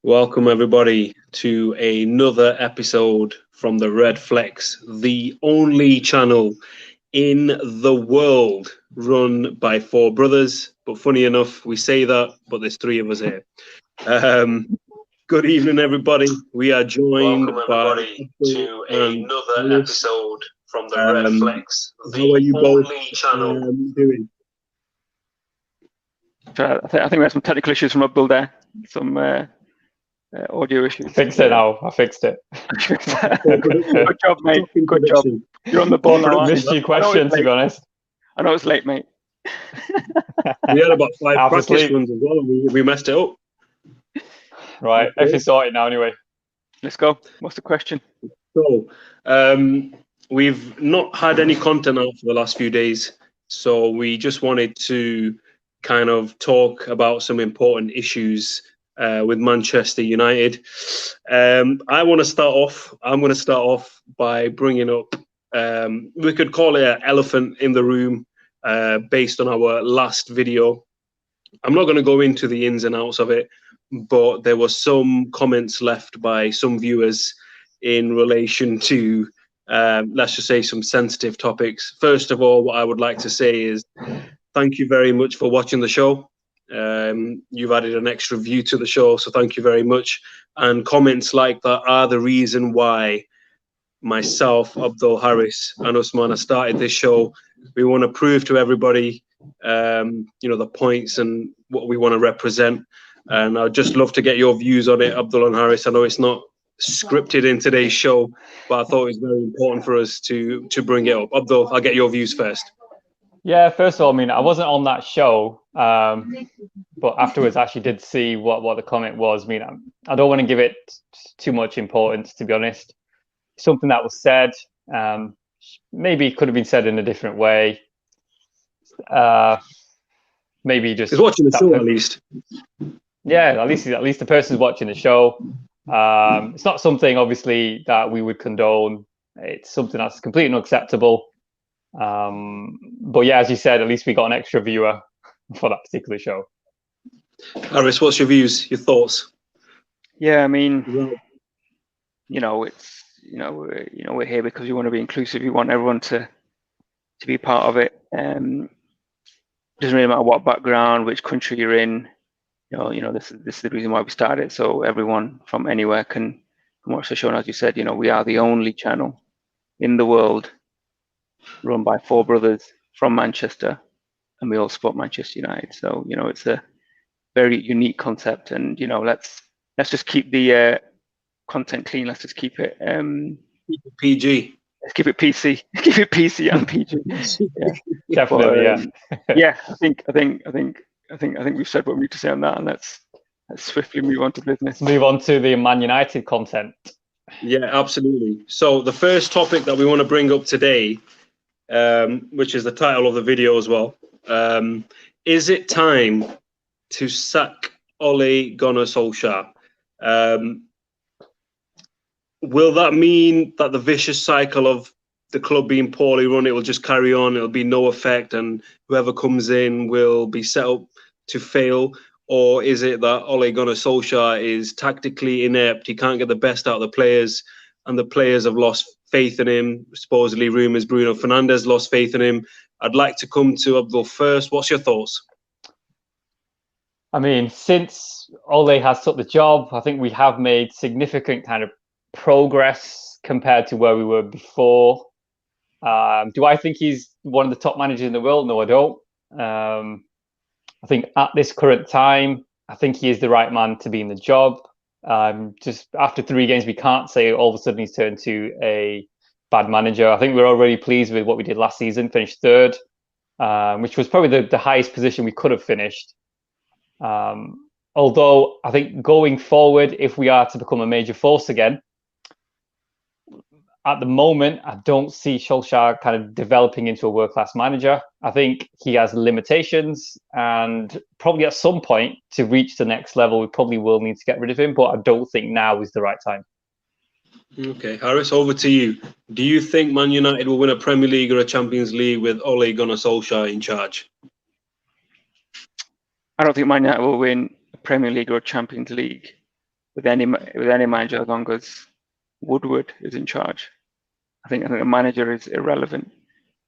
Welcome everybody to another episode from the Redflex, the only channel in the world run by four brothers. But funny enough, we say that, but there's three of us here. Good evening, everybody. We are joined Welcome everybody to another episode from the Redflex, the only channel. Doing? I think we had some technical issues from Abdul there. Some audio issues. Fixed it now. I fixed it. Good job, mate. Good job. You're on the ball now. I missed your question, to be honest. I know it's late, mate. We had about 5 practice runs as well, and we messed it up. Right, if you sort it now anyway. Let's go. What's the question? So, we've not had any content out for the last few days, so we just wanted to kind of talk about some important issues with Manchester United. I'm going to start off by bringing up, we could call it an elephant in the room based on our last video. I'm not going to go into the ins and outs of it, but there were some comments left by some viewers in relation to, let's just say, some sensitive topics. First of all, what I would like to say is thank you very much for watching the show. You've added an extra view to the show, so thank you very much. And comments like that are the reason why myself, Abdul, Harris, and Usman have started this show. We want to prove to everybody, the points and what we want to represent. And I'd just love to get your views on it, Abdul and Harris. I know it's not scripted in today's show, but I thought it was very important for us to bring it up. Abdul, I'll get your views first. Yeah, first of all, I mean, I wasn't on that show, but afterwards I actually did see what the comment was. I mean, I don't want to give it too much importance, to be honest. Something that was said, maybe could have been said in a different way. Maybe just... He's watching the show, at least. Yeah, at least the person's watching the show. It's not something, obviously, that we would condone. It's something that's completely unacceptable. But yeah, as you said, at least we got an extra viewer for that particular show. Harris, what's your views, your thoughts? Yeah, I mean, we're here because we want to be inclusive. We want everyone to be part of it. Doesn't really matter what background, which country you're in. This is the reason why we started, so everyone from anywhere can watch the show. And as you said, we are the only channel in the world run by four brothers from Manchester, and we all support Manchester United. So it's a very unique concept, and let's just keep the content clean. Let's just keep it PG. Let's keep it PC. Keep it PC and PG. Yeah, definitely. But, yeah. I think we've said what we need to say on that, and let's swiftly move on to business. Move on to the Man United content. Yeah, absolutely. So the first topic that we want to bring up today, which is the title of the video as well, is it time to sack Ole Gunnar Solskjaer? Will that mean that the vicious cycle of the club being poorly run, it will just carry on, it'll be no effect, and whoever comes in will be set up to fail? Or is it that Ole Gunnar Solskjaer is tactically inept, he can't get the best out of the players, and the players have lost faith in him? Supposedly, rumours Bruno Fernandes lost faith in him. I'd like to come to Abdul first. What's your thoughts? I mean, since Ole has took the job, I think we have made significant kind of progress compared to where we were before. Do I think he's one of the top managers in the world? No, I don't. I think at this current time, I think he is the right man to be in the job. Just after 3 games, we can't say all of a sudden he's turned to a bad manager. I think we're already pleased with what we did last season, finished 3rd, which was probably the highest position we could have finished. Although I think going forward, if we are to become a major force again, at the moment, I don't see Solskjaer kind of developing into a world-class manager. I think he has limitations, and probably at some point to reach the next level, we probably will need to get rid of him, but I don't think now is the right time. Okay, Harris, over to you. Do you think Man United will win a Premier League or a Champions League with Ole Gunnar Solskjaer in charge? I don't think Man United will win a Premier League or a Champions League with any manager as long as Woodward is in charge. I think the manager is irrelevant.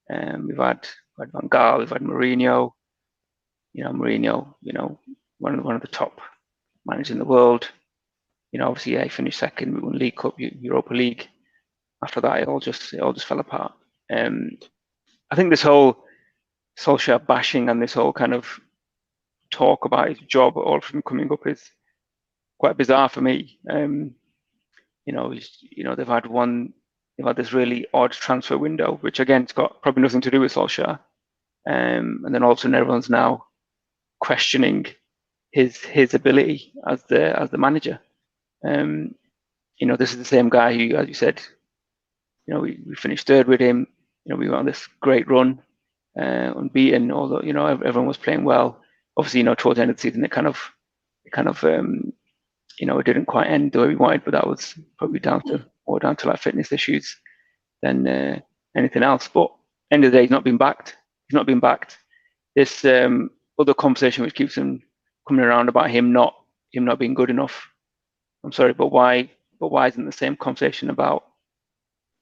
We've had Van Gaal, we've had Mourinho. Mourinho, one of the top managers in the world. Obviously, he finished second. We won League Cup, Europa League. After that, it all just fell apart. I think this whole Solskjaer bashing and this whole kind of talk about his job all from coming up is quite bizarre for me. They've had this really odd transfer window, which again, it's got probably nothing to do with Solskjaer. And then all of a sudden, everyone's now questioning his ability as the manager. This is the same guy who, as you said, we finished third with him. We went on this great run, unbeaten. Although everyone was playing well. Obviously, towards the end of the season, it didn't quite end the way we wanted, but that was probably down to like fitness issues than anything else. But end of the day, he's not been backed. This other conversation which keeps him coming around about him not being good enough. I'm sorry, but why isn't the same conversation about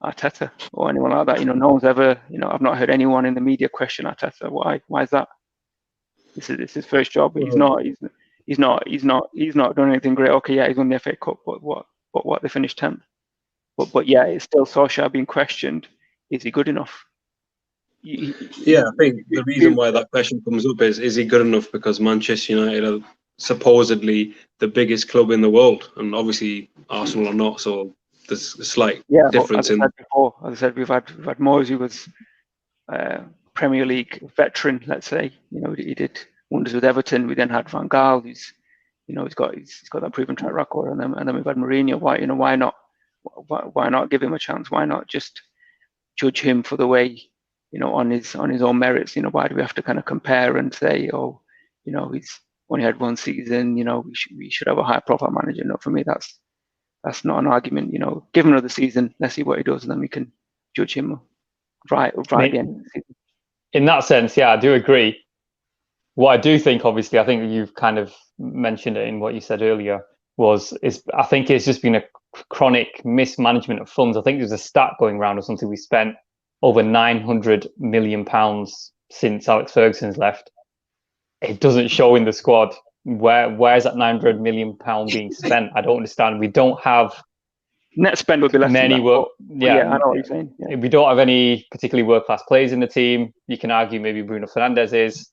Arteta or anyone like that? No one's ever, I've not heard anyone in the media question Arteta. Why is that? This is his first job. He's not done anything great. Okay, yeah, he's won the FA Cup, but what? They finished 10th. But yeah, it's still Solskjaer being questioned. Is he good enough? I think the reason why that question comes up is he good enough? Because Manchester United are supposedly the biggest club in the world, and obviously Arsenal are not. So there's a slight difference in. As I said, we've had Moyes, who was Premier League veteran. Let's say he did wonders with Everton. We then had Van Gaal, who's he's got that proven track record, and then we've had Mourinho. Why not give him a chance? Why not just judge him for the way on his own merits? Why do we have to kind of compare and say, he's only had one season, we should have a high profile manager? No, for me that's not an argument. Give him another season, let's see what he does, and then we can judge him right at the end of the season. In that sense, yeah, I do agree. What I do think, obviously, I think you've kind of mentioned it in what you said earlier, I think it's just been a chronic mismanagement of funds. I think there's a stat going around or something. We spent over £900 million since Alex Ferguson's left. It doesn't show in the squad. Where's that £900 million being spent? I don't understand. We don't have net spend would be less many than that, I know what you're saying. Yeah. We don't have any particularly world-class players in the team. You can argue maybe Bruno Fernandes is.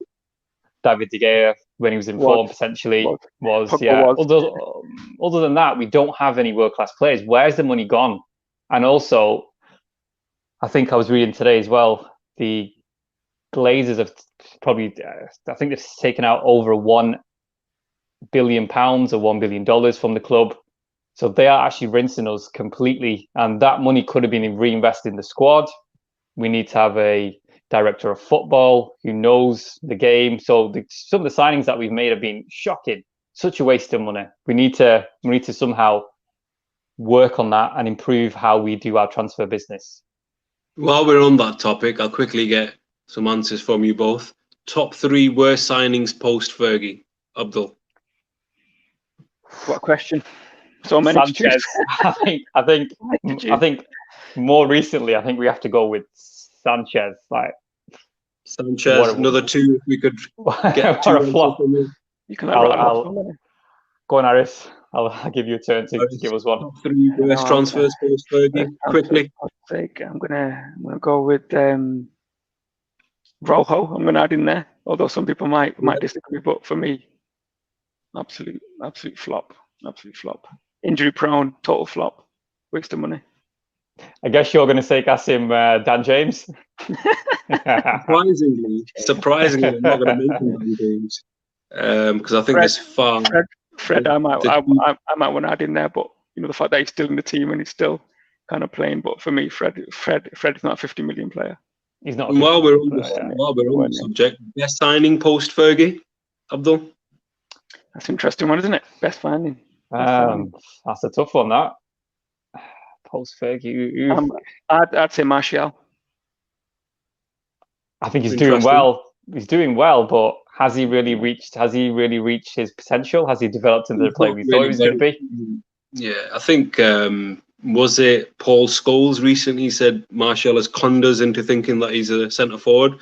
David De Gea, when he was in form, potentially was. Other than that, we don't have any world-class players. Where's the money gone? And also, I think I was reading today as well, the Glazers have probably, I think they've taken out over £1 billion or $1 billion from the club. So they are actually rinsing us completely. And that money could have been reinvested in the squad. We need to have a director of football who knows the game. So some of the signings that we've made have been shocking. Such a waste of money. We need to somehow work on that and improve how we do our transfer business. While we're on that topic, I'll quickly get some answers from you both. Top 3 worst signings post Fergie. Abdul. What a question. So many. Sanchez. I think more recently, I think we have to go with Sanchez. Sanchez, another 2 if we could get 2 a flop. You can go on, Harris. I'll give you a turn to give us one. Top 3 worst transfers post Fergie. Quickly. I'm gonna go with Rojo. I'm gonna add in there. Although some people might disagree, but for me, absolute flop. Absolute flop. Injury prone, total flop. Waste of money. I guess you're going to say Kasim Dan James. Surprisingly, I'm not going to mention Dan James because I think there's far. Fred, I might want to add in there, but the fact that he's still in the team and he's still kind of playing. But for me, Fred is not a 50 million player. He's not. While we're on the subject, best signing post Fergie, Abdul. That's an interesting one, isn't it? Best signing. That's a tough one. That post Fergie. I'd say Martial. I think he's doing well. He's doing well, but has he really reached his potential? Has he developed into the player we thought he was going to be? Yeah, I think was it Paul Scholes recently said Martial has conned us into thinking that he's a centre forward.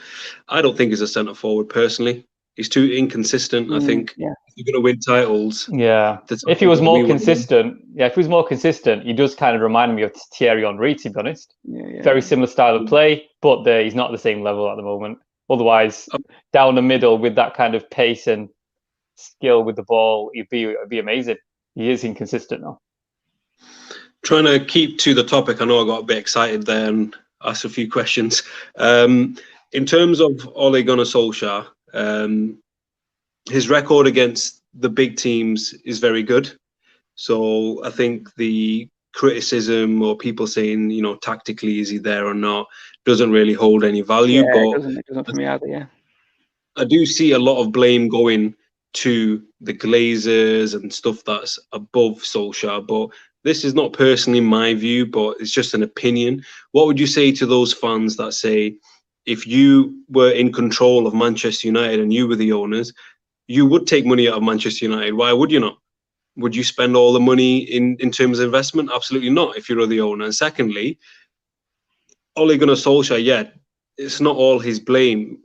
I don't think he's a centre forward personally. He's too inconsistent. I think if you're going to win titles, if he was more consistent, he does kind of remind me of Thierry Henry, to be honest. Very similar style of play, but he's not at the same level at the moment. Otherwise, down the middle with that kind of pace and skill with the ball, it'd be amazing. He is inconsistent now. Trying to keep to the topic, I know I got a bit excited there and asked a few questions. In terms of Ole Gunnar Solskjaer, his record against the big teams is very good. So I think the criticism or people saying, you know, tactically is he there or not, doesn't really hold any value. But it doesn't for me either, I do see a lot of blame going to the Glazers and stuff that's above Solskjaer, but this is not personally my view, but it's just an opinion. What would you say to those fans that say, if you were in control of Manchester United and you were the owners, you would take money out of Manchester United? Why would you not? Would you spend all the money in terms of investment? Absolutely not, if you're the owner. And secondly, Ole Gunnar Solskjaer, it's not all his blame.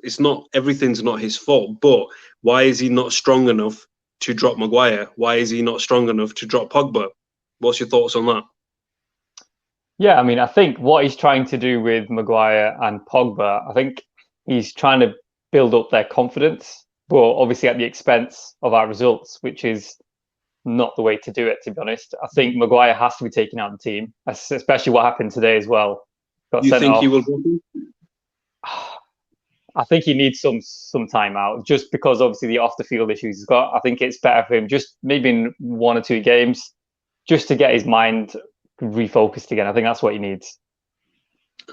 Everything's not his fault. But why is he not strong enough to drop Maguire? Why is he not strong enough to drop Pogba? What's your thoughts on that? Yeah, I mean, I think what he's trying to do with Maguire and Pogba, I think he's trying to build up their confidence, but obviously at the expense of our results, which is not the way to do it, to be honest. I think Maguire has to be taken out of the team, especially what happened today as well. You think he will drop him? I think he needs some time out, just because obviously the off the field issues he's got. I think it's better for him just maybe in 1 or 2 games, just to get his mind refocused again. I think that's what he needs.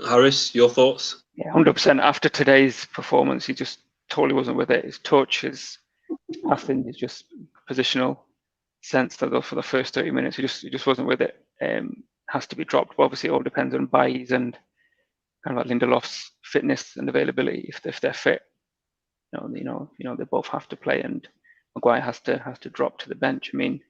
Harris, your thoughts? Yeah, 100%. After today's performance, he just totally wasn't with it. His touch, his passing, his just positional sense that for the first 30 minutes, he just wasn't with it. Has to be dropped. But obviously, it all depends on Bailly's and kind of like Lindelof's fitness and availability. If they're fit, you know, they both have to play, and Maguire has to drop to the bench. I mean,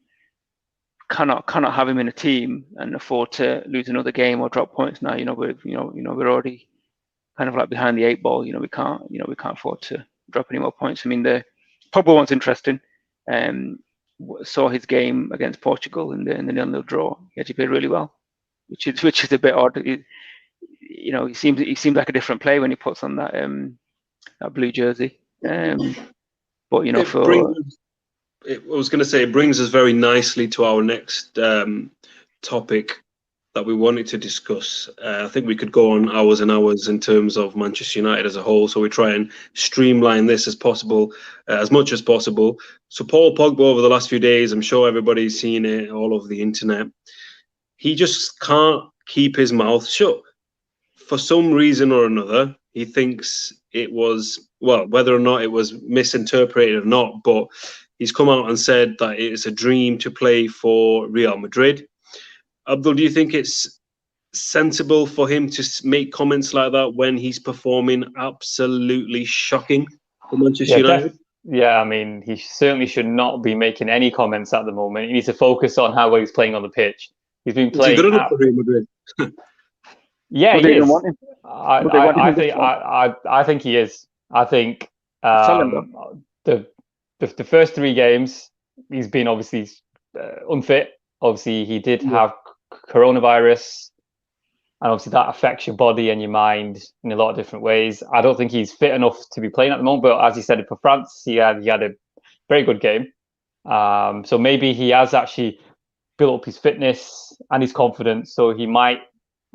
cannot have him in a team and afford to lose another game or drop points now. We're already kind of like behind the 8 ball. We can't afford to drop any more points. I mean, the Pogba one's interesting. Saw his game against Portugal in the 0-0 draw. He actually played really well, which is a bit odd. He seems like a different player when he puts on that blue jersey. But I was going to say, it brings us very nicely to our next topic that we wanted to discuss. I think we could go on hours and hours in terms of Manchester United as a whole, so we try and streamline this as possible, as much as possible. So Paul Pogba, over the last few days, I'm sure everybody's seen it all over the internet, he just can't keep his mouth shut. For some reason or another, he thinks it was, well, whether or not it was misinterpreted or not, but he's come out and said that it's a dream to play for Real Madrid. Abdul, do you think it's sensible for him to make comments like that when he's performing absolutely shocking for Manchester United? I mean, he certainly should not be making any comments at the moment. He needs to focus on how well he's playing on the pitch. He's been playing. Is he good enough for Real Madrid? Yeah, he is. I think he is. I think the first 3 games he's been obviously unfit. Obviously, he did have coronavirus, and obviously that affects your body and your mind in a lot of different ways. I don't think he's fit enough to be playing at the moment. But as he said, for France, he had a very good game. So maybe he has actually built up his fitness and his confidence, so he might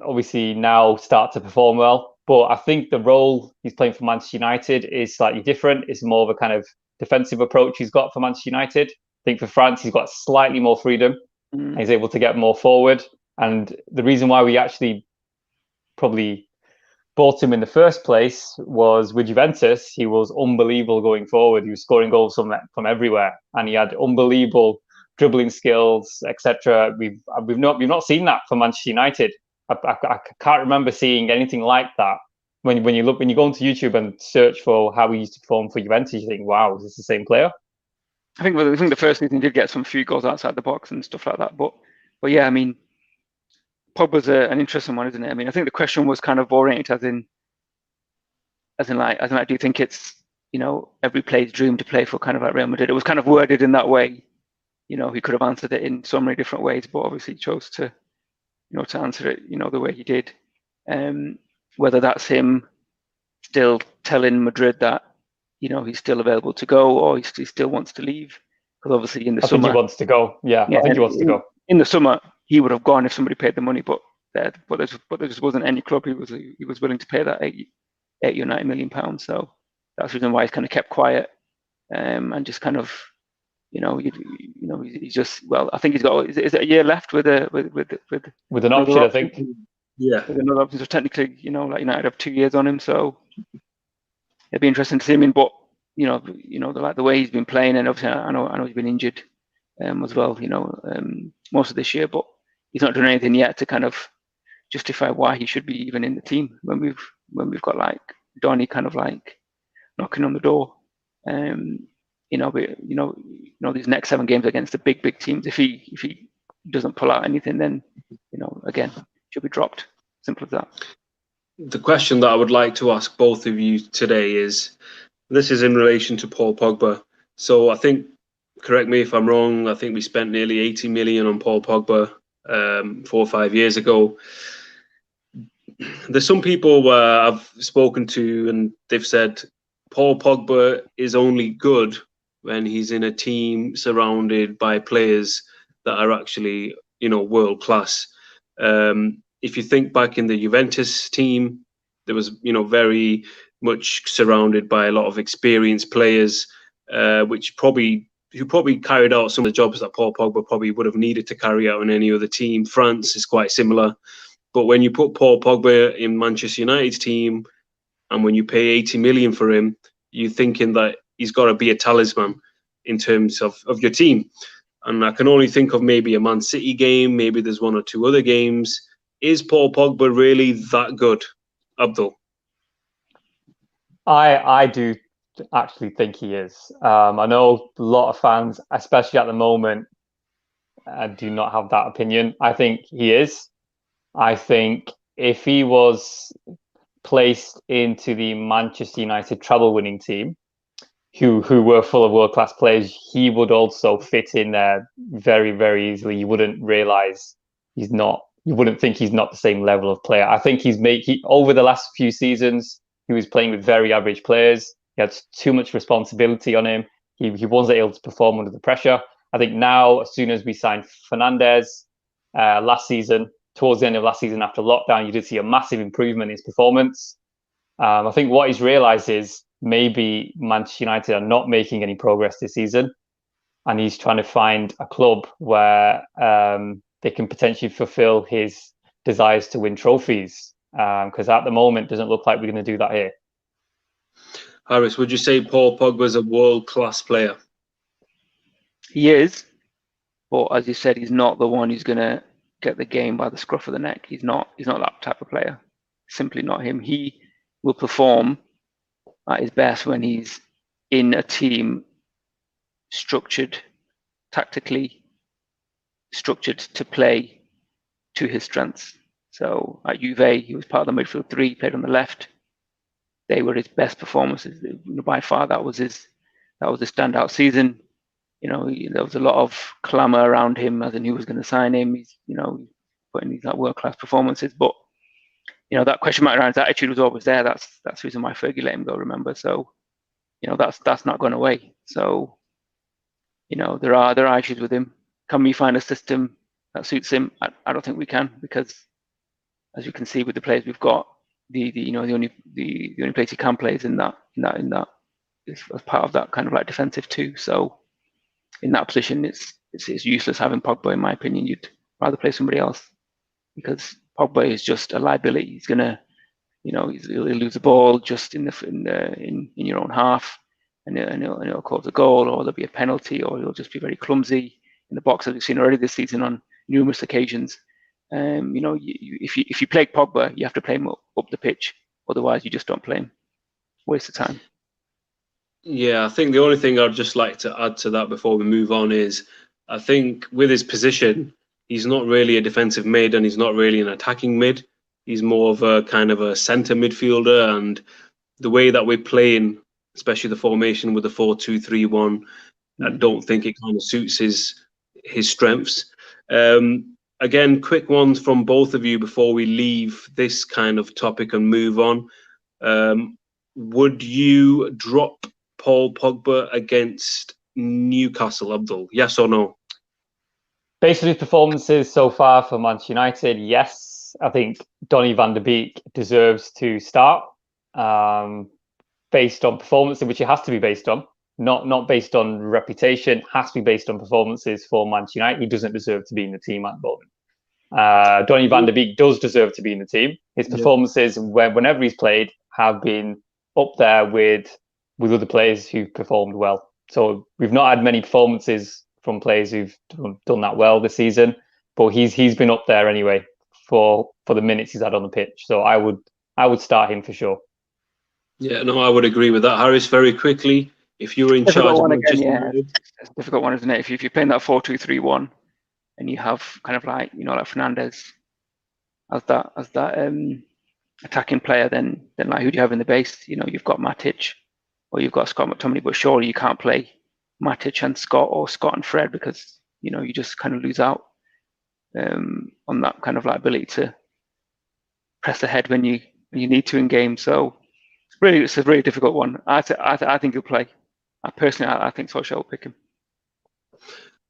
obviously now start to perform well. But I think the role he's playing for Manchester United is slightly different. It's more of a kind of defensive approach he's got for Manchester United. I think for France, he's got slightly more freedom. And he's able to get more forward. And the reason why we actually probably bought him in the first place was with Juventus, he was unbelievable going forward. He was scoring goals from everywhere, and he had unbelievable dribbling skills, etc. We've not seen that for Manchester United. I can't remember seeing anything like that when you go onto YouTube and search for how he used to perform for Juventus, you think, wow, is this the same player? I think the first season he did get some few goals outside the box and stuff like that. But yeah, I mean, Pogba's an interesting one, isn't it? I mean, I think the question was kind of oriented as in like, do you think it's, you know, every player's dream to play for kind of like Real Madrid? It was kind of worded in that way. You know, he could have answered it in so many different ways, but obviously he chose to, you know, to answer it, you know, the way he did. Whether that's him still telling Madrid that, you know, he's still available to go, or he still wants to leave, because obviously in the summer, I think he wants to go. Yeah, I think he wants to go. In the summer, he would have gone if somebody paid the money, but there just wasn't any club he was willing to pay that 80 or 90 million pounds. So that's the reason why he's kind of kept quiet, and just kind of, you know, he's just, well, I think he's got, is it a year left with an option, I think. Yeah, with another option. So technically, you know, like United have 2 years on him, so it'd be interesting to see him in. But you know, like the way he's been playing, and obviously I know he's been injured as well, you know, most of this year, but he's not done anything yet to kind of justify why he should be even in the team when we've got like Donny kind of like knocking on the door. You know, these next 7 games against the big teams, if he doesn't pull out anything, then, you know, again, should be dropped. Simple as that. The question that I would like to ask both of you today is, this is in relation to Paul Pogba. So I think, correct me if I'm wrong, I think we spent nearly 80 million on Paul Pogba 4 or 5 years ago. There's some people I've spoken to and they've said Paul Pogba is only good when he's in a team surrounded by players that are actually, you know, world class. If you think back in the Juventus team, there was, you know, very much surrounded by a lot of experienced players, who probably carried out some of the jobs that Paul Pogba probably would have needed to carry out in any other team. France is quite similar. But when you put Paul Pogba in Manchester United's team, and when you pay 80 million for him, you're thinking that he's got to be a talisman in terms of your team. And I can only think of maybe a Man City game, maybe there's 1 or 2 other games. Is Paul Pogba really that good, Abdul? I do actually think he is. I know a lot of fans, especially at the moment, do not have that opinion. I think he is. I think if he was placed into the Manchester United treble-winning team, who were full of world-class players, he would also fit in there very, very easily. You wouldn't realize he's not. You wouldn't think he's not the same level of player. I think over the last few seasons, he was playing with very average players. He had too much responsibility on him. He wasn't able to perform under the pressure. I think now, as soon as we signed Fernandes last season, towards the end of last season after lockdown, you did see a massive improvement in his performance. I think what he's realised is maybe Manchester United are not making any progress this season, and he's trying to find a club where they can potentially fulfil his desires to win trophies. Because at the moment, it doesn't look like we're going to do that here. Harris, would you say Paul Pogba is a world-class player? He is, but as you said, he's not the one who's going to get the game by the scruff of the neck. He's not that type of player. Simply not him. He will perform at his best when he's in a team structured, tactically structured to play to his strengths. So at Juve, he was part of the midfield 3, played on the left. They were his best performances. By far, that was his standout season. You know, there was a lot of clamour around him as in who was going to sign him. He's, you know, putting these like world-class performances. But, you know, that question mark around his attitude was always there. That's the reason why Fergie let him go, remember? So, you know, that's not gone away. So, you know, there are issues with him. Can we find a system that suits him? I don't think we can, because as you can see with the players we've got, the only place he can play is in that is as part of that kind of like defensive 2. So in that position, it's useless having Pogba, in my opinion. You'd rather play somebody else, because Pogba is just a liability. He's gonna, you know, he'll lose the ball just in your own half, and he'll cause a goal, or there'll be a penalty, or he'll just be very clumsy in the box, as we've seen already this season on numerous occasions. You know, if you play Pogba, you have to play him up the pitch. Otherwise, you just don't play him. Waste of time. Yeah, I think the only thing I'd just like to add to that before we move on is, I think with his position, he's not really a defensive mid and he's not really an attacking mid. He's more of a kind of a centre midfielder, and the way that we're playing, especially the formation with the 4-2-3-1, I don't think it kind of suits his strengths. Again, quick ones from both of you before we leave this kind of topic and move on. Would you drop Paul Pogba against Newcastle, Abdul? Yes or no? Based on his performances so far for Manchester United, yes. I think Donny van de Beek deserves to start based on performance, which it has to be based on, not based on reputation. Has to be based on performances for Manchester United. He doesn't deserve to be in the team at the moment. Donny van de Beek does deserve to be in the team. His performances, whenever he's played, have been up there with other players who've performed well. So we've not had many performances from players who've done that well this season, but he's been up there anyway for the minutes he's had on the pitch. So I would start him for sure. Yeah, no, I would agree with that. Harris, very quickly, if you were in charge of Manchester United, it's a difficult one, isn't it? If you're playing that 4-2-3-1 and you have kind of like like Fernandes as that attacking player, then like who do you have in the base? You've got Matic or you've got Scott McTominay, but surely you can't play Matic and Scott or Scott and Fred, because you just kind of lose out on that kind of like ability to press ahead when you need to in game. So really, it's a really difficult one. I think he'll play. I think Solskjaer will pick him.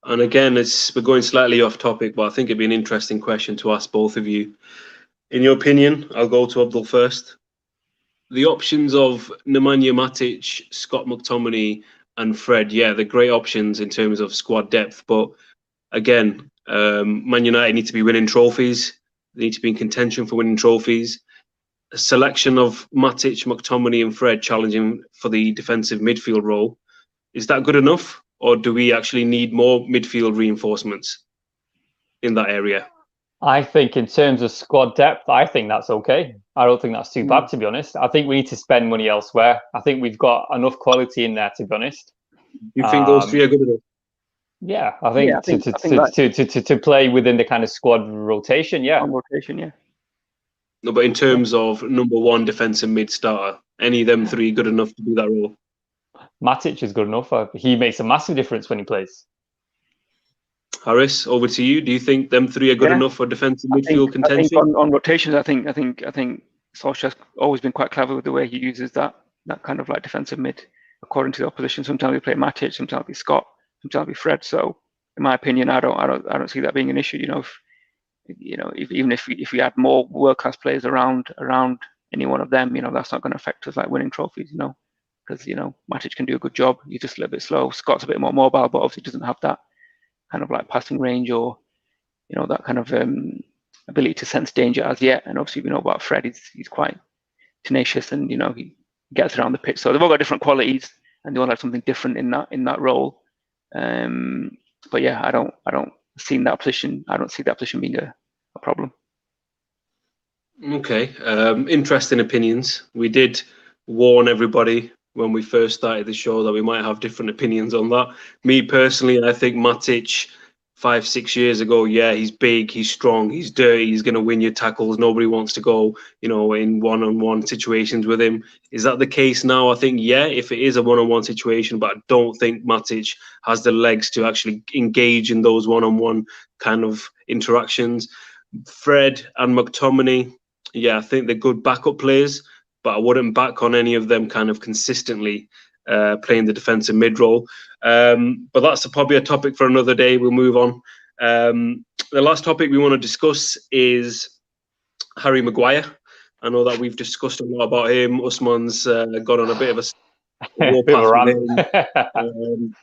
And again, we're going slightly off topic, but I think it'd be an interesting question to ask both of you. In your opinion, I'll go to Abdul first. The options of Nemanja Matic, Scott McTominay, and Fred, they're great options in terms of squad depth. But again, Man United need to be winning trophies. They need to be in contention for winning trophies. A selection of Matic, McTominay, and Fred challenging for the defensive midfield role, is that good enough? Or do we actually need more midfield reinforcements in that area? I think in terms of squad depth, I think that's okay. I don't think that's too bad, to be honest. I think we need to spend money elsewhere. I think we've got enough quality in there, to be honest. You think those three are good enough? Yeah, I think to play within the kind of squad rotation, rotation, No, but in terms of number one defensive mid starter, any of them three good enough to do that role? Matic is good enough. He makes a massive difference when he plays. Harris, over to you. Do you think them three are good enough for defensive midfield contention? I think on rotations, I think Solskjaer's always been quite clever with the way he uses that kind of like defensive mid according to the opposition. Sometimes we play Matic, sometimes we Scott, sometimes we Fred. So, in my opinion, I don't see that being an issue. Even if we add more world-class players around any one of them, that's not going to affect us like winning trophies. Because Matic can do a good job. He's just a little bit slow. Scott's a bit more mobile, but obviously doesn't have that kind of like passing range or that kind of ability to sense danger as yet. And obviously we know about Fred. He's quite tenacious and he gets around the pitch. So they've all got different qualities and they all have something different in that role. But yeah, I don't see that position. I don't see that position being a problem. Okay, interesting opinions. We did warn everybody when we first started the show that we might have different opinions on that. Me personally, I think Matic 5-6 years ago, he's big, he's strong, he's dirty, he's going to win your tackles. Nobody wants to go, in one-on-one situations with him. Is that the case now? I think, if it is a one-on-one situation, but I don't think Matic has the legs to actually engage in those one-on-one kind of interactions. Fred and McTominay, I think they're good backup players, but I wouldn't back on any of them kind of consistently playing the defensive mid role. But that's probably a topic for another day. We'll move on. The last topic we want to discuss is Harry Maguire. I know that we've discussed a lot about him. Usman's gone on a bit of a warpath with him.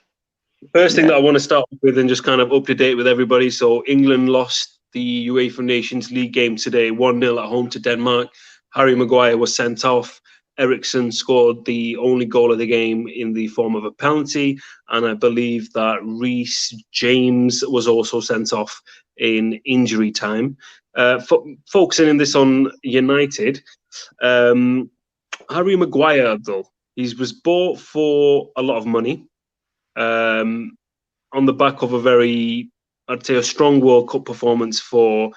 First thing that I want to start with and just kind of up to date with everybody. So England lost the UEFA Nations League game today, 1-0 at home to Denmark. Harry Maguire was sent off. Eriksen scored the only goal of the game in the form of a penalty. And I believe that Reece James was also sent off in injury time. Focusing in this on United, Harry Maguire, though, he was bought for a lot of money on the back of a very, I'd say, a strong World Cup performance for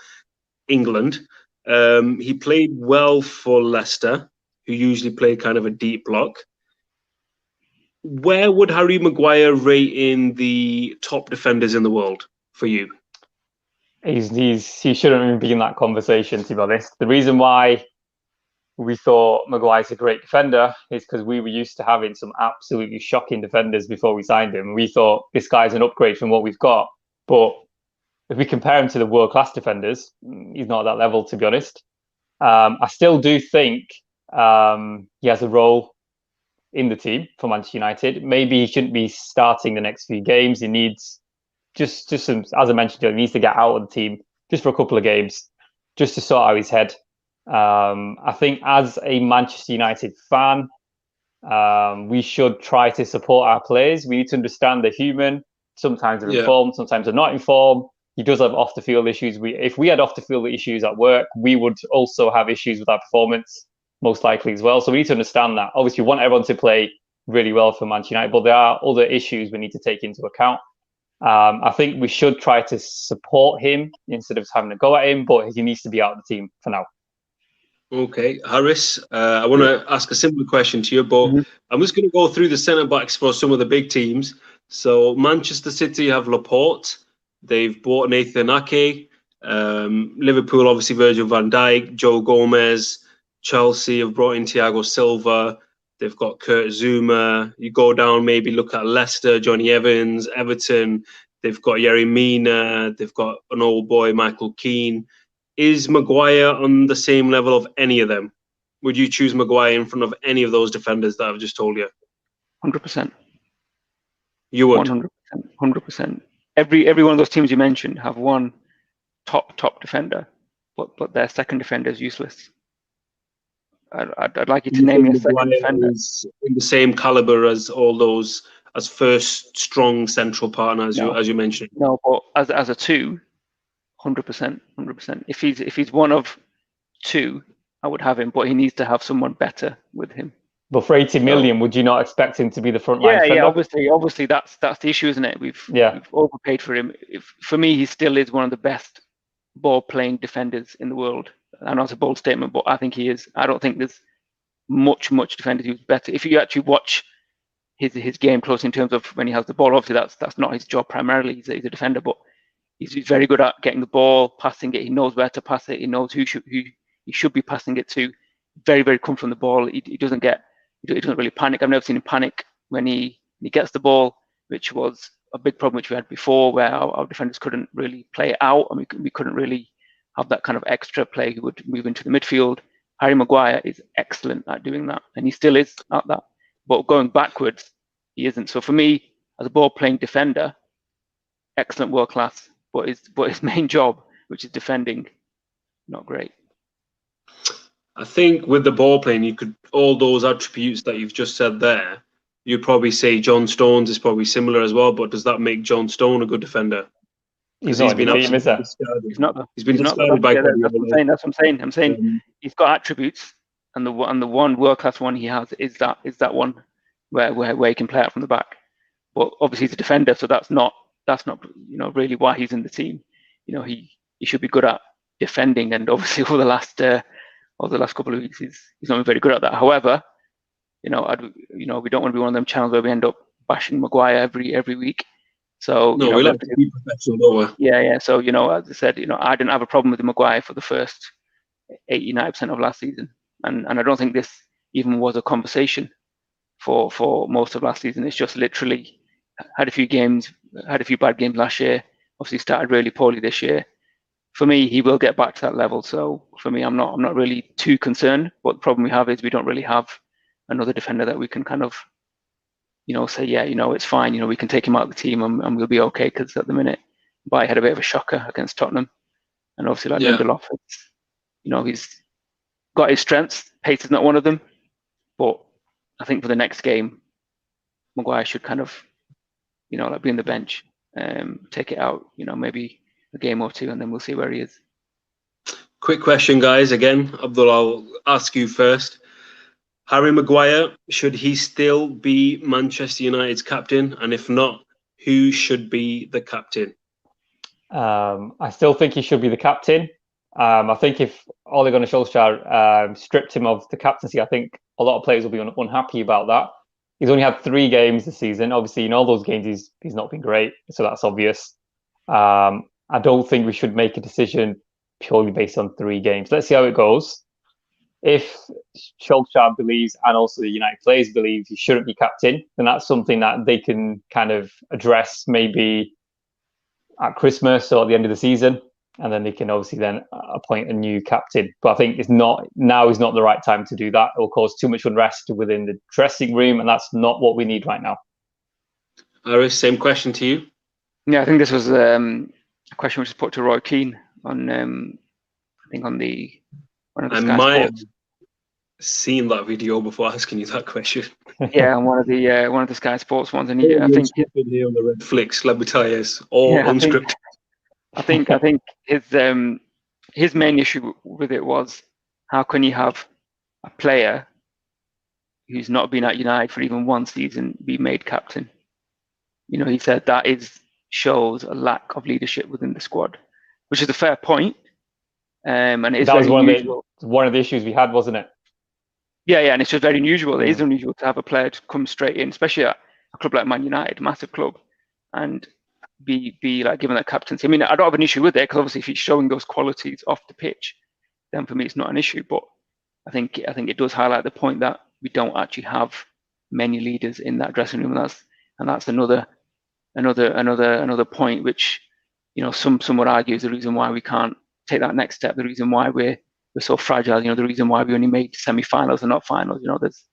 England. He played well for Leicester, who usually play kind of a deep block. Where would Harry Maguire rate in the top defenders in the world for you? He shouldn't even be in that conversation, to be honest. The reason why we thought Maguire's a great defender is because we were used to having some absolutely shocking defenders before we signed him. We thought this guy's an upgrade from what we've got. But if we compare him to the world-class defenders, he's not at that level, to be honest. I still do think he has a role in the team for Manchester United. Maybe he shouldn't be starting the next few games. He needs just some, as I mentioned, he needs to get out of the team just for a couple of games, just to sort out his head. I think as a Manchester United fan, we should try to support our players. We need to understand they're human. Sometimes they're informed, sometimes they're not informed. He does have off-the-field issues. If we had off-the-field issues at work, we would also have issues with our performance, most likely as well. So we need to understand that. Obviously, we want everyone to play really well for Manchester United, but there are other issues we need to take into account. I think we should try to support him instead of having to go at him, but he needs to be out of the team for now. Okay, Harris, I want to ask a simple question to you, but I'm just going to go through the centre-backs for some of the big teams. So Manchester City have Laporte. They've bought Nathan Ake. Liverpool, obviously, Virgil van Dijk, Joe Gomez. Chelsea have brought in Thiago Silva. They've got Kurt Zouma. You go down, maybe look at Leicester, Johnny Evans, Everton. They've got Yerry Mina. They've got an old boy, Michael Keane. Is Maguire on the same level of any of them? Would you choose Maguire in front of any of those defenders that I've just told you? 100%. You would? 100%. 100%. Every one of those teams you mentioned have one top defender, but their second defender is useless. I'd like you to name me a second defender. Is in the same caliber as all those, as first strong central partner, as you mentioned. No, but as a two, 100%. If he's one of two, I would have him, but he needs to have someone better with him. But for 80 million, would you not expect him to be the front line defender? Yeah, obviously that's the issue, isn't it? We've overpaid for him. For me, he still is one of the best ball-playing defenders in the world. I know it's a bold statement, but I think he is. I don't think there's much defenders who's better. If you actually watch his game close in terms of when he has the ball, obviously that's not his job primarily. He's a defender, but he's very good at getting the ball, passing it. He knows where to pass it. He knows who he should be passing it to. Very comfortable from the ball. He doesn't really panic. I've never seen him panic when he gets the ball, which was a big problem which we had before, where our defenders couldn't really play it out, and we couldn't really have that kind of extra play who would move into the midfield. Harry Maguire is excellent at doing that, and he still is at that. But going backwards, he isn't. So for me, as a ball-playing defender, excellent world class, but his main job, which is defending, not great. I think with the ball playing, you could, all those attributes that you've just said there, you'd probably say John Stones is probably similar as well. But does that make John Stone a good defender? He's been discarded. He's not. He's been discarded by. That's what I'm saying. He's got attributes, and the one world class one he has is that one where he can play out from the back. But obviously he's a defender, so that's not really why he's in the team. He should be good at defending, and obviously over the last couple of weeks he's not been very good at that. However, we don't want to be one of them channels where we end up bashing Maguire every week. So no, we like to be professional, don't we? Yeah. So as I said, I didn't have a problem with Maguire for the first 89% of last season, and I don't think this even was a conversation for most of last season. It's just literally had a few bad games last year. Obviously started really poorly this year. For me, he will get back to that level. So for me, I'm not really too concerned. But the problem we have is we don't really have another defender that we can kind of say, it's fine. We can take him out of the team and we'll be okay. Because at the minute, Bayer had a bit of a shocker against Tottenham, and obviously Lindelof, he's got his strengths. Pace is not one of them, but I think for the next game, Maguire should kind of, be on the bench, take it out. Maybe a game or two, and then we'll see where he is. Quick question, guys. Again, Abdul, I'll ask you first. Harry Maguire, should he still be Manchester United's captain? And if not, who should be the captain? I still think he should be the captain. I think if Ole Gunnar Solskjaer stripped him of the captaincy, I think a lot of players will be unhappy about that. He's only had 3 games this season. Obviously, in all those games, he's not been great, so that's obvious. I don't think we should make a decision purely based on 3 games. Let's see how it goes. If Solskjaer believes, and also the United players believe, he shouldn't be captain, then that's something that they can kind of address maybe at Christmas or at the end of the season, and then they can obviously then appoint a new captain. But I think now is not the right time to do that. It will cause too much unrest within the dressing room, and that's not what we need right now. Iris, same question to you. Yeah, I think this was a question which was put to Roy Keane on, I think on one of the Sky might Sports. have seen that video before asking you that question. Yeah, on one of the Sky Sports ones, and I think here on the Redflex, let me tell you, all unscripted. I think his main issue with it was, how can you have a player who's not been at United for even 1 season be made captain? You know, he said that shows a lack of leadership within the squad, which is a fair point. And it's that was one of the issues we had, wasn't it? Yeah, and it's just very unusual. It is unusual to have a player to come straight in, especially at a club like Man United, massive club, and be like given that captaincy. I mean, I don't have an issue with it, because obviously if he's showing those qualities off the pitch, then for me it's not an issue. But I think it does highlight the point that we don't actually have many leaders in that dressing room, and that's another point which, you know, some would argue is the reason why we can't take that next step, the reason why we're so fragile, you know, the reason why we only made semi-finals and not finals. You know, there's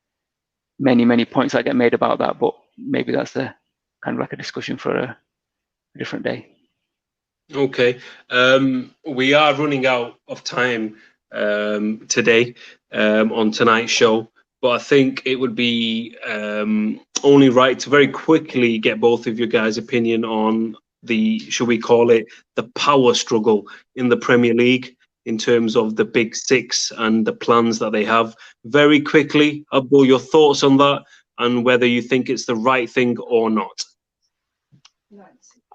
many points that get made about that, but maybe that's kind of like a discussion for a different day. Okay, we are running out of time today on tonight's show, but I think it would be only right to very quickly get both of your guys' opinion on should we call it, the power struggle in the Premier League in terms of the Big Six and the plans that they have. Very quickly, Abdul, your thoughts on that and whether you think it's the right thing or not.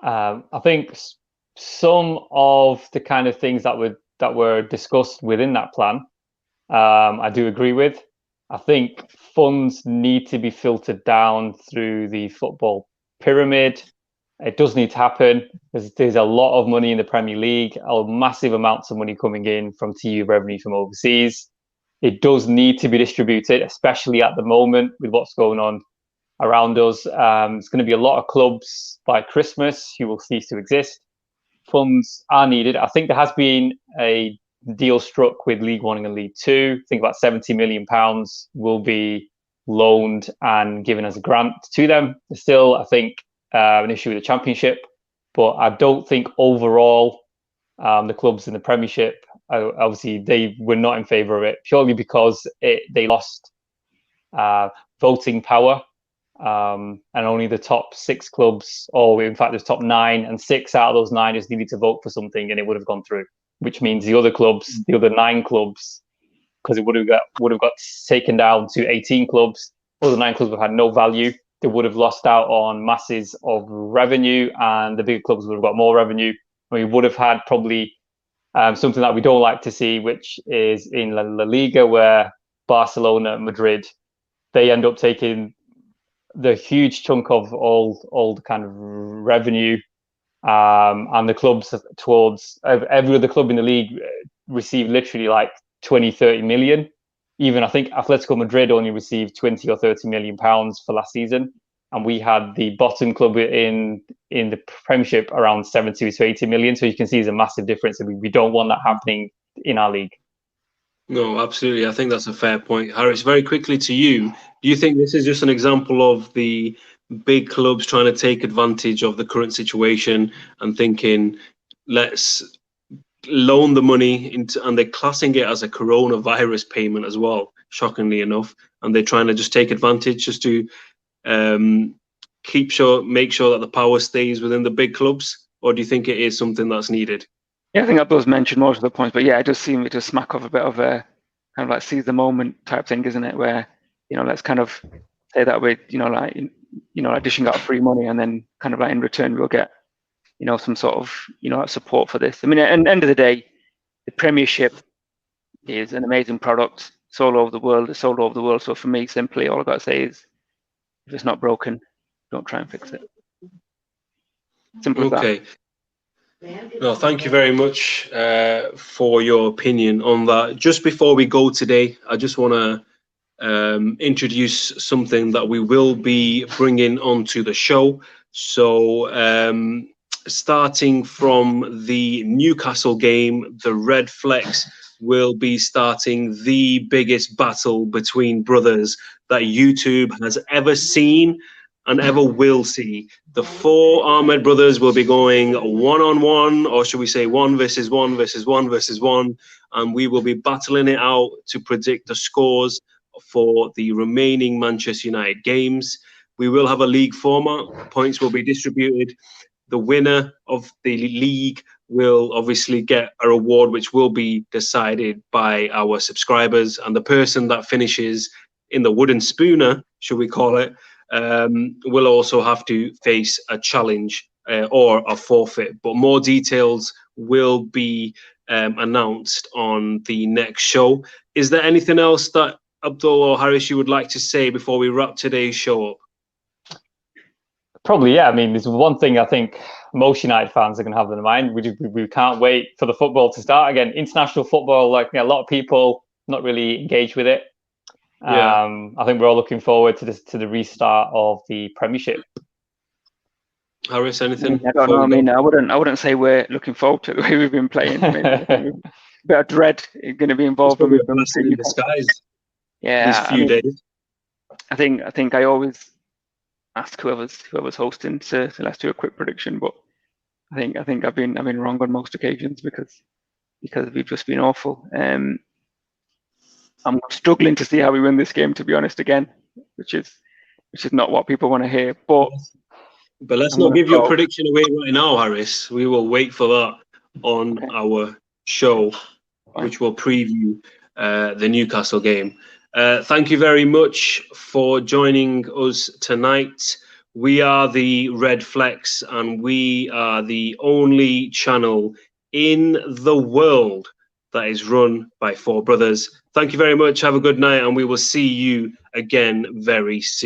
I think some of the kind of things that were discussed within that plan, I do agree with. I think funds need to be filtered down through the football pyramid. It does need to happen. There's a lot of money in the Premier League, massive amounts of money coming in from TV revenue from overseas. It does need to be distributed, especially at the moment with what's going on around us. There's going to be a lot of clubs by Christmas who will cease to exist. Funds are needed. I think there has been a deal struck with League One and League Two. I think about £70 million will be loaned and given as a grant to them. There's still, I think, an issue with the Championship, but I don't think overall the clubs in the Premiership, obviously they were not in favour of it, purely because they lost voting power, and only the top 6 clubs, or in fact there's top 9, and 6 out of those 9 just needed to vote for something and it would have gone through, which means the other 9 clubs, because it would have got taken down to 18 clubs, other 9 clubs would have had no value. They would have lost out on masses of revenue, and the bigger clubs would have got more revenue. We would have had probably something that we don't like to see, which is in La Liga, where Barcelona and Madrid, they end up taking the huge chunk of all the kind of revenue, and the clubs towards every other club in the league received literally like 20-30 million. Even I think Atletico Madrid only received 20 or 30 million pounds for last season, and we had the bottom club in the Premiership around 70 to 80 million. So you can see there's a massive difference, and we don't want that happening in our league. No, absolutely. I think that's a fair point. Harris, very quickly to you. Do you think this is just an example of the big clubs trying to take advantage of the current situation and thinking, let's loan the money into, and they're classing it as a coronavirus payment as well, shockingly enough, and they're trying to just take advantage just to make sure that the power stays within the big clubs? Or do you think it is something that's needed? Yeah, I think that does mention most of the points, but yeah, it does seem it does smack of a bit of a kind of like seize the moment type thing, isn't it? Where, you know, let's kind of say that we're, you know, like dishing out free money, and then kind of like in return we'll get, you know, some sort of, you know, support for this. I mean, at the end of the day, the Premiership is an amazing product. It's all over the world. It's all over the world. So for me, simply, all I've got to say is, if it's not broken, don't try and fix it. Simple as that. Okay. No, thank you very much for your opinion on that. Just before we go today, I just want to introduce something that we will be bringing onto the show. So starting from the Newcastle game, the Redflex will be starting the biggest battle between brothers that YouTube has ever seen and ever will see. The 4 Ahmed brothers will be going 1-on-1, or should we say 1 versus 1 versus 1 versus 1, and we will be battling it out to predict the scores for the remaining Manchester United games. We will have a league format. Points will be distributed. The winner of the league will obviously get a reward, which will be decided by our subscribers, and the person that finishes in the wooden spooner, should we call it, will also have to face a challenge or a forfeit. But more details will be announced on the next show. Is there anything else that Abdul or Harris you would like to say before we wrap today's show up? Probably, yeah. I mean, there's one thing I think most United fans are going to have in mind. We can't wait for the football to start again. International football, like, you know, a lot of people not really engaged with it. Yeah. I think we're all looking forward to the restart of the Premiership. Harris, anything? I don't know. I mean, I wouldn't say we're looking forward to the way we've been playing. I mean, a bit of dread is going to be involved. It's a blessing in disguise. Yeah, these few days. I think I always ask whoever's hosting to let's do a quick prediction, but I think I've been wrong on most occasions because we've just been awful. I'm struggling to see how we win this game, to be honest, again, which is not what people want to hear. But let's not give your prediction away right now, Harris. We will wait for that on our show, which will preview the Newcastle game. Thank you very much for joining us tonight. We are the Redflex, and we are the only channel in the world that is run by 4 brothers. Thank you very much. Have a good night, and we will see you again very soon.